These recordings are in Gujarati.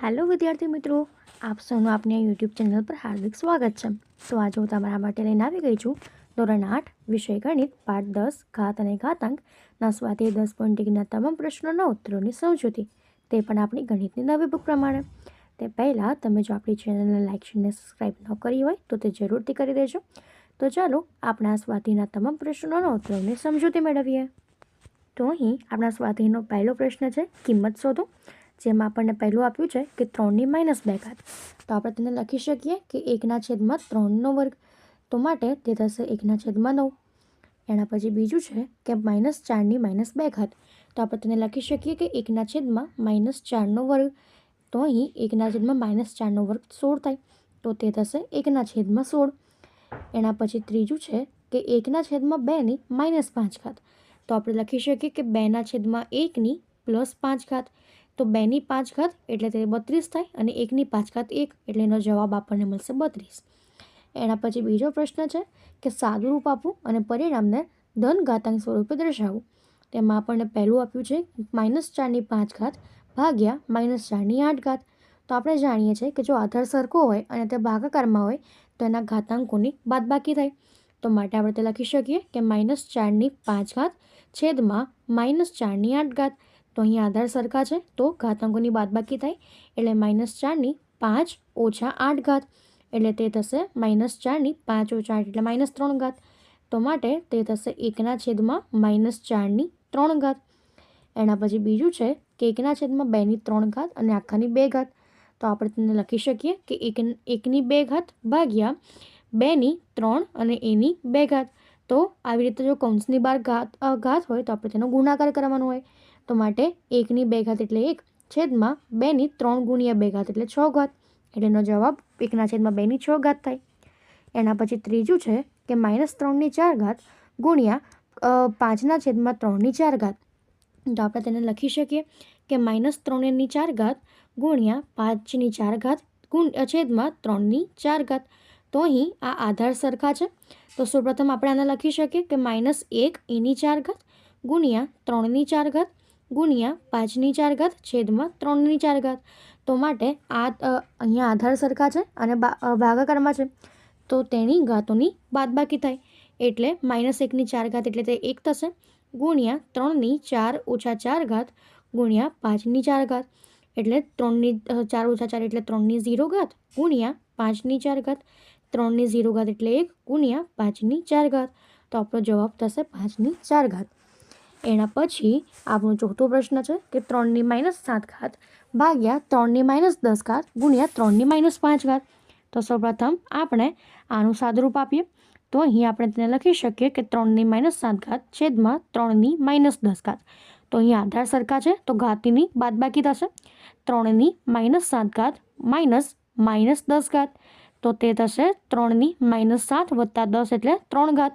હેલો વિદ્યાર્થી મિત્રો, આપ સૌનું આપની યુટ્યુબ ચેનલ પર હાર્દિક સ્વાગત છે। તો આજે હું તમારા માટે લઈને આવી ગઈ છું ધોરણ 8 વિષય ગણિત પાઠ 10 ઘાત અને ઘાતાંકના સ્વાધ્યાય 10.1ના તમામ પ્રશ્નોના ઉત્તરોની સમજૂતી, તે પણ આપણી ગણિતની નવી બુક પ્રમાણે। તે પહેલાં તમે જો આપણી ચેનલને લાઇક અને સબસ્ક્રાઈબ ન કરી હોય તો તે જરૂરથી કરી દેજો। તો ચાલો આપણા સ્વાધ્યાયના તમામ પ્રશ્નોના ઉત્તરોની સમજૂતી મેળવીએ। તો અહીં આપણા સ્વાધ્યાયનો પહેલો પ્રશ્ન છે કિંમત શોધો, જેમાં આપણને પહેલું આપ્યું છે કે 3 - 2 ઘાત। તો આપણે તેને લખી શકીએ કે 1/3નો વર્ગ, તો માટે તે થશે 1/9। એના પછી બીજું છે કે -4 - -2 ઘાત। તો આપણે તેને લખી શકીએ કે 1/-4નો વર્ગ, તો અહીં 1/-4નો વર્ગ 16 થાય, તો તે થશે 1/16। એના પછી ત્રીજું છે કે 1/2ની -5 ઘાત। તો આપણે લખી શકીએ કે 2/1ની +5 ઘાત। તો 2ની 5 ઘાત એટલે તે 32 થાય અને 1ની 5 ઘાત 1 એટલે એનો જવાબ આપણને મળશે 32। એના પછી બીજો પ્રશ્ન છે કે સાદું રૂપ આપવું અને પરિણામને ધન ઘાતાંક સ્વરૂપે દર્શાવવું। તેમાં આપણને પહેલું આપ્યું છે -4ની 5 ઘાત ભાગ્યા -4ની 8 ઘાત। તો આપણે જાણીએ છીએ કે જો આધાર સરખો હોય અને તે ભાગાકારમાં હોય તો એના ઘાતાંકોની બાદબાકી થાય। તો માટે આપણે તે લખી શકીએ કે -4ની 5 ઘાત છેદમાં -4ની 8 ઘાત। તો અહીં આધાર સરખા છે તો ઘાતાંકોની બાદબાકી થાય એટલે -4ની 5 - 8 ઘાત, એટલે તે થશે -4ની 5 - 8 એટલે -3 ઘાત। તો માટે તે થશે 1/-4ની 3 ઘાત। એના પછી બીજું છે કે 1/2ની 3 ઘાત અને આખાની 2 ઘાત। તો આપણે તેને લખી શકીએ કે 1ની 2 ઘાત ભાગ્યા 2ની 3 અને એની 2 ઘાત। તો આવી રીતે જો કૌંસની બહાર ઘાત હોય તો આપણે તેનો ગુણાકાર કરવાનો હોય। તો માટે 1ની 2 ઘાત એટલે 1 છેદમાં 2ની 3 × 2 ઘાત એટલે 6 ઘાત, એટલે એનો જવાબ 1/2ની 6 ઘાત થાય। એના પછી ત્રીજું છે કે -3ની 4 ઘાત ગુણ્યા 5/3ની 4 ઘાત। તો આપણે તેને લખી શકીએ કે -3ની 4 ઘાત ગુણ્યા 5ની 4 ઘાત છેદમાં 3ની 4 ઘાત। તો અહીં આ આધાર સરખા છે, તો સૌપ્રથમ આપણે આને લખી શકીએ કે -1 એની 4 ઘાત ગુણ્યા 3ની 4 ઘાત ગુણ્યા 5ની 4 ઘાત છેદમાં 3ની 4 ઘાત। તો માટે આ અહીંયા આધાર સરખા છે અને ભાગાકારમાં છે, તો તેની ઘાતોની બાદબાકી થાય એટલે -1ની 4 ઘાત એટલે તે 1 થશે ગુણ્યા 3ની 4 - 4 ઘાત ગુણ્યા 5ની 4 ઘાત, એટલે 3ની 4 - 4 એટલે 3ની 0 ઘાત ગુણ્યા 5ની 4 ઘાત, 3ની 0 ઘાત એટલે 1 ગુણ્યા 5ની 4 ઘાત। તો આપણો જવાબ થશે 5ની 4 ઘાત। એના પછી આપણો ચોથો પ્રશ્ન છે કે 3ની -7 ઘાત ભાગ્યા 3ની -10 ઘાત ગુણ્યા 3ની -5 ઘાત। તો સૌપ્રથમ આપણે આનું સાદુરૂપ આપીએ, તો અહીં આપણે તેને લખી શકીએ કે 3ની -7 ઘાત છેદમાં 3ની -10 ઘાત। તો અહીં આધાર સરખા છે તો ઘાતીની બાદબાકી થશે, 3ની -7 ઘાત -10 ઘાત, તો તે થશે 3ની -7 વત્તા 10 એટલે 3 ઘાત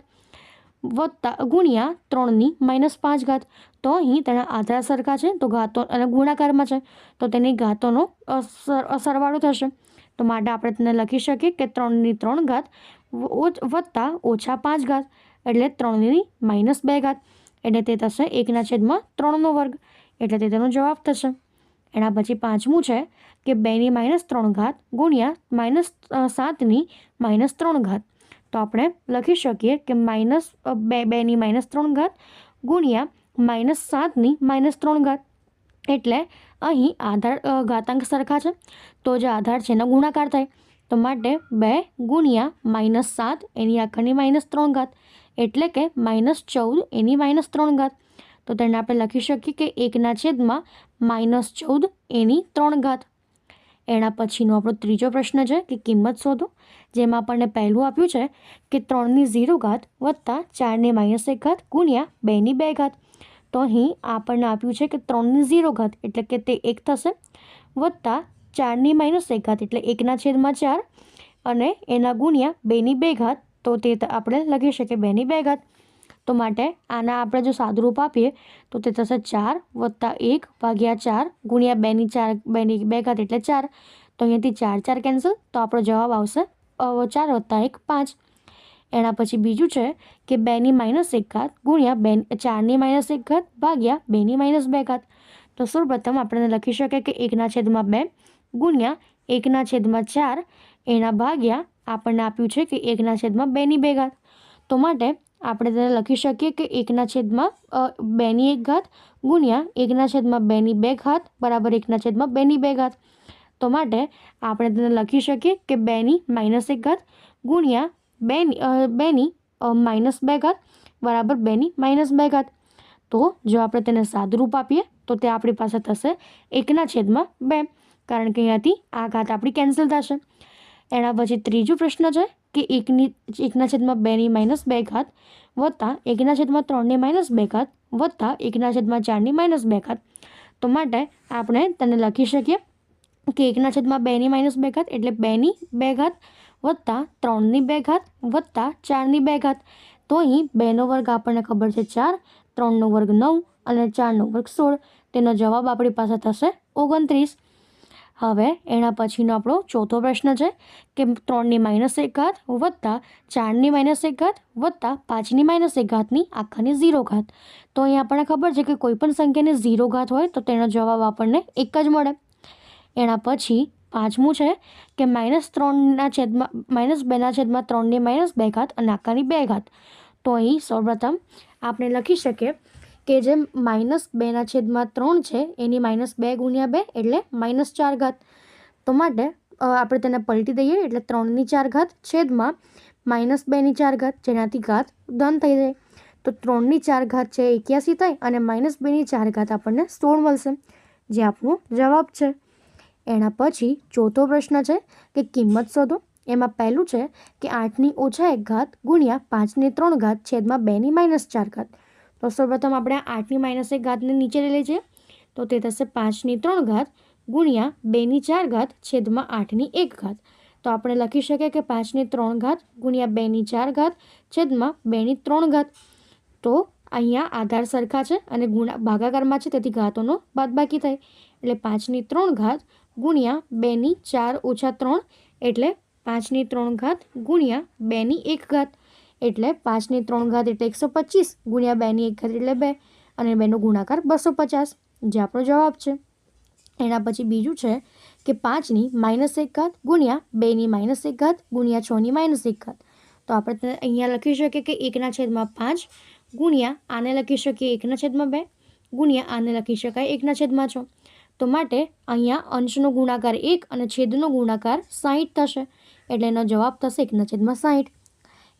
વત્તા ગુણ્યા 3ની -5 ઘાત। તો અહીં તેના આધાર સરખા છે તો ઘાતો અને ગુણાકારમાં છે તો તેની ઘાતોનો સરવાળો થશે। તો માટે આપણે તેને લખી શકીએ કે 3ની 3 ઘાત વત્તા -5 ઘાત એટલે 3ની -2 ઘાત, એટલે તે થશે 1/3નો વર્ગ, એટલે તે તેનો જવાબ થશે। એના પછી પાંચમું છે કે 2ની -3 ઘાત ગુણ્યા -7ની -3 ઘાત। તો આપણે લખી શકીએ કે -2ની -3 ઘાત ગુણ્યા -7ની -3 ઘાત, એટલે અહીં આધાર ઘાતાંક સરખા છે તો જે આધાર છે એનો ગુણાકાર થાય। તો માટે 2 ગુણ્યા -7 એની આખાની -3 ઘાત એટલે કે -14 એની -3 ઘાત। તો તેને આપણે લખી શકીએ કે 1/14 એની 3 ઘાત। એના પછીનો આપણો ત્રીજો પ્રશ્ન છે કે કિંમત શોધો, જેમાં આપણને પહેલું આપ્યું છે કે 3ની 0 ઘાત વત્તા 4ની -1 ઘાત ગુણ્યા 2ની 2 ઘાત। તો અહીં આપણને આપ્યું છે કે 3ની 0 ઘાત એટલે કે તે 1 થશે વત્તા 4ની -1 ઘાત એટલે 1/4 અને એના ગુણ્યા 2ની 2 ઘાત, તો તે આપણે લખી શકીએ 2ની 2 ઘાત। તો માટે આના આપણે જો સાદુરૂપ આપીએ તો તે થશે 4 વત્તા 1 ભાગ્યા 4 ગુણ્યા 2ની 2 ઘાત એટલે 4। તો અહીંયાથી 4 4 કેન્સલ, તો આપણો જવાબ આવશે 4 વત્તા 1 5। એના પછી બીજું છે કે 2ની -1 ઘાત ગુણ્યા 4ની -1 ઘાત ભાગ્યા 2ની -2 ઘાત। તો સૌપ્રથમ આપણે લખી શકીએ કે 1/2 ગુણ્યા 1/4 એના ભાગ્યા આપણને આપ્યું છે કે 1/2 તો માટે આપણે તેને લખી શકીએ કે 1/2 ગુણ્યા 1/2 બરાબર 1/2 તો માટે આપણે તેને લખી શકીએ કે 2 - 1 ગુણ્યા 2 -2 બરાબર 2 - 2 તો જો આપણે તેને સાદુરૂપ આપીએ તો તે આપણી પાસે થશે 1/2 કારણ કે અહીંયાથી આ ઘાત આપણી કેન્સલ થશે. એના પછી ત્રીજો પ્રશ્ન છે કે 1/2 - 2 વત્તા 1/3 - 2 વત્તા 1/4 - 2 તો માટે આપણે તેને લખી શકીએ કે 1/2 - 2 એટલે 2 વત્તા 3 વત્તા 4 તો અહીં 2 વર્ગ આપણને ખબર છે 4, 3 વર્ગ 9 અને 4 વર્ગ 16 તેનો જવાબ આપણી પાસે થશે 29. હવે એના પછીનો આપણો ચોથો પ્રશ્ન છે કે 3 - 1 વત્તા 4 - 1 વત્તા 5 - 1 આખાની 0 તો અહીં આપણને ખબર છે કે કોઈ પણ સંખ્યાની 0 હોય તો તેનો જવાબ આપણને 1 જ મળે. એના પછી પાંચમું છે કે -2/3 -2 અને આખાની 2 તો અહીં સૌપ્રથમ આપણે લખી શકીએ કે જે -2/3 છે એની -2 ગુણ્યા 2 એટલે -4 તો માટે આપણે તેને પલટી દઈએ એટલે 3/4 છેદમાં -2/4 જેનાથી ઘાત ધન થઈ જાય તો 3/4 છે 81 થાય અને -2/4 આપણને 16 મળશે જે આપણો જવાબ છે. એના પછી ચોથો પ્રશ્ન છે કે કિંમત શોધો. એમાં પહેલું છે કે 8 - 1 ગુણ્યા 5/3 છેદમાં 2 - 4 તો સૌપ્રથમ આપણે 8 - 1 નીચે લઈ લઈએ તો તે થશે 5/3 ગુણ્યા 2/4 છેદમાં 8/1 તો આપણે લખી શકીએ કે 5/3 ગુણ્યા 2/4 છેદમાં 2/3 તો અહીંયા આધાર સરખા છે અને ભાગાકારમાં છે તેથી ઘાતોનો બાદબાકી થાય એટલે 5/3 ગુણ્યા 2/4 - 3 એટલે 5/3 ગુણ્યા 2/1 એટલે 5/3 એટલે 125 ગુણ્યા 2/1 એટલે 2 અને 2નો ગુણાકાર 250 જે આપણો જવાબ છે. એના પછી બીજું છે કે 5 - 1 ગુણ્યા 2 - 1 ગુણ્યા 6 - 1 તો આપણે અહીંયા લખી શકીએ કે 1/5 ગુણ્યા આને લખી શકીએ 1/2 ગુણ્યા આને લખી શકાય 1/6 તો માટે અહીંયા અંશનો ગુણાકાર 1 અને છેદનો ગુણાકાર 60 થશે એટલે એનો જવાબ થશે 1/60.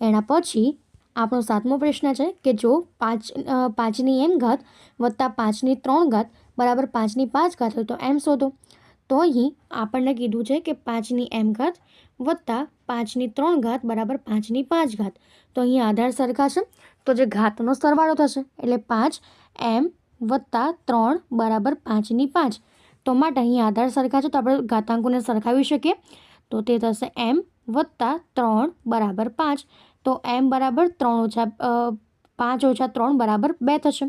એના પછી આપણો સાતમો પ્રશ્ન છે કે જો 5m વત્તા 5/3 બરાબર 5/5 હોય તો m શોધો તો અહીં આપણને કીધું છે કે 5m વત્તા 5/3 બરાબર 5/5 તો અહીં આધાર સરખા છે તો જે ઘાતનો સરવાળો થશે એટલે 5m વત્તા 3 બરાબર 5/5 તો માટે અહીં આધાર સરખા છે તો આપણે ઘાતાંકોને સરખાવી શકીએ તો તે થશે m વત્તા 3 બરાબર 5 તો m બરાબર 5 - 3 બરાબર 2 થશે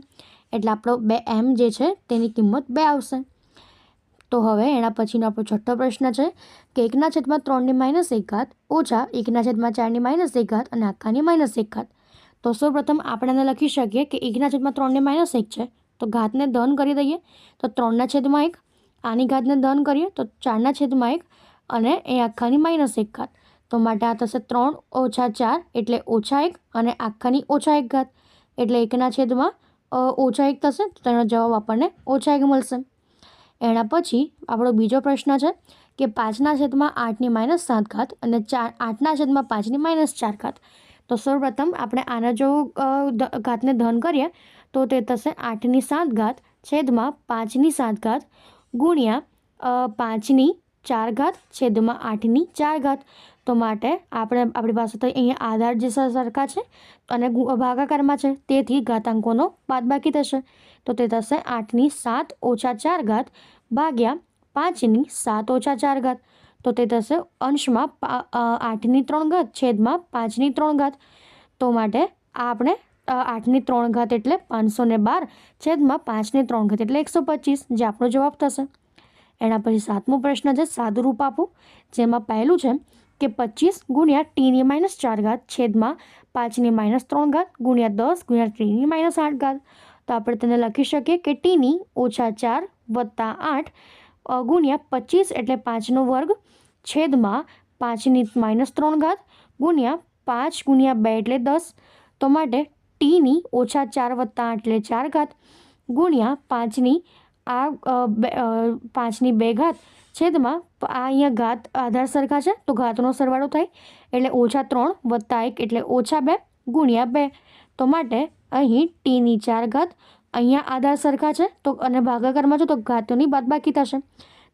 એટલે આપણો m જે છે તેની કિંમત 2 આવશે. તો હવે એના પછીનો આપણો છઠ્ઠો પ્રશ્ન છે કે 1/3 - 1 ઓછા 1/4 - 1 અને આખાની -1 તો સૌપ્રથમ આપણે એને લખી શકીએ કે 1/3 - 1 છે તો ઘાતને ધન કરી દઈએ તો 3/1 આની ઘાતને ધન કરીએ તો 4/1 અને એ આખાની -1 તો માટે આ થશે 3 - 4 એટલે -1 અને આખાની -1 એટલે 1/1 થશે તો તેનો જવાબ આપણને -1 મળશે. એના પછી આપણો બીજો પ્રશ્ન છે કે 5/8 - 7 અને 8/5 - 4 તો સૌપ્રથમ આપણે આના જો ઘાતને ધન કરીએ તો તે થશે 8/7 છેદમાં 5/7 ગુણ્યા 5/4 છેદમાં 8/4 તો માટે આપણી પાસે તો અહીંયા આધાર જે સરખા છે અને ભાગાકારમાં છે તેથી ઘાતાંકોનો બાદબાકી થશે તો તે થશે 8/7 - 4 ભાગ્યા 5/7 - 4 તો તે થશે અંશમાં 8/3 છેદમાં 5/3 તો માટે આપણે 8/3 એટલે 512 છેદમાં 5/3 એટલે 125 જે આપણો જવાબ થશે. એના પછી સાતમો પ્રશ્ન છે સાદુરૂપ આપો જેમાં પહેલું છે કે 25 ગુણ્યા t/4 છેદમાં 5/3 ગુણ્યા 10 ગુણ્યા t/8 તો આપણે તેને લખી શકીએ કે t - 4 વત્તા 8 ગુણ્યા 25 એટલે 5નો વર્ગ છેદમાં 5ની -3 ઘાત ગુણ્યા 5 ગુણ્યા 2 એટલે 10. તો માટે ટીની -4 + 8 એટલે 4 ઘાત ગુણ્યા 5ની 2 ઘાત છેદમાં આ અહીંયા ઘાત આધાર સરખા છે તો ઘાતનો સરવાળો થાય એટલે -3 + 1 એટલે -2 ગુણ્યા 2. તો માટે અહીં ટીની 4 ઘાત અહીંયા આધાર સરખા છે તો અને ભાગાકારમાં જો તો ઘાતોની બાદબાકી થશે.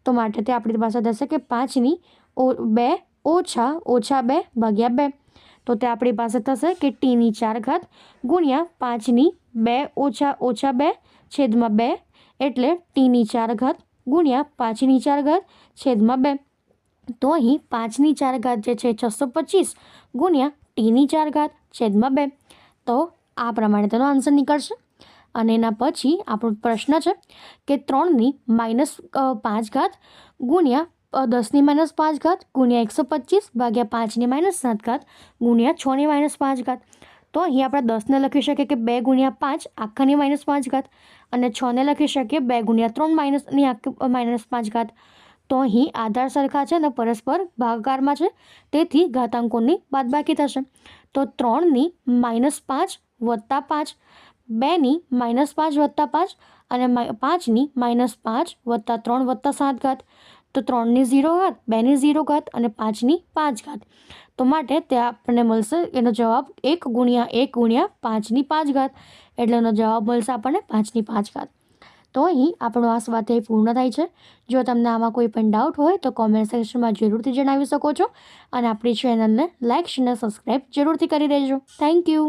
તો માટે તે આપણી પાસે થશે કે 5ની 2 ઓછા -2 ભાગ્યા 2. તો તે આપણી પાસે થશે કે ટીની 4 ઘાત ગુણ્યા 5ની 2 ઓછા -2 છેદમાં 2 એટલે ટીની 4 ઘાત ગુણ્યા 5ની 4 ઘાત છેદમાં 2. તો અહીં 5ની 4 ઘાત જે છે 625 ગુણ્યા ટીની 4 ઘાત છેદમાં 2. તો આ પ્રમાણે તેનો આન્સર નીકળશે. અને એના પછી આપણો પ્રશ્ન છે કે 3ની -5 ઘાત ગુણ્યા 10ની -5 ઘાત ગુણ્યા 125 ભાગ્યા 5ની -7 ઘાત ગુણ્યા 6ની -5 ઘાત. તો અહીં આપણે 10ને લખી શકીએ કે 2 ગુણ્યા 5 આખાની -5 ઘાત અને 6ને લખી શકીએ 2 ગુણ્યા 3 -5 ઘાત. તો અહીં આધાર સરખા છે અને પરસ્પર ભાગાકારમાં છે તેથી ઘાતાંકોની બાદબાકી થશે. તો 3ની -5 વત્તા 5 2ની -5 વત્તા 5 અને 5ની -5 વત્તા 3 વત્તા 7 ઘાત. તો 3ની 0 ઘાત 2ની 0 ઘાત અને 5ની 5 ઘાત. તો માટે તે આપણને મળશે એનો જવાબ 1 ગુણ્યા 1 ગુણ્યા 5ની 5 ઘાત એટલે એનો જવાબ મળશે આપણને 5ની 5 ઘાત. તો અહીં આપણો આ સ્વાધ્યાય પૂર્ણ થાય છે. જો તમને આમાં કોઈ પણ ડાઉટ હોય તો કોમેન્ટ સેક્શનમાં જરૂરથી જણાવી શકો છો અને આપણી ચેનલને લાઇક અને સબસ્ક્રાઈબ જરૂરથી કરી દેજો. Thank you.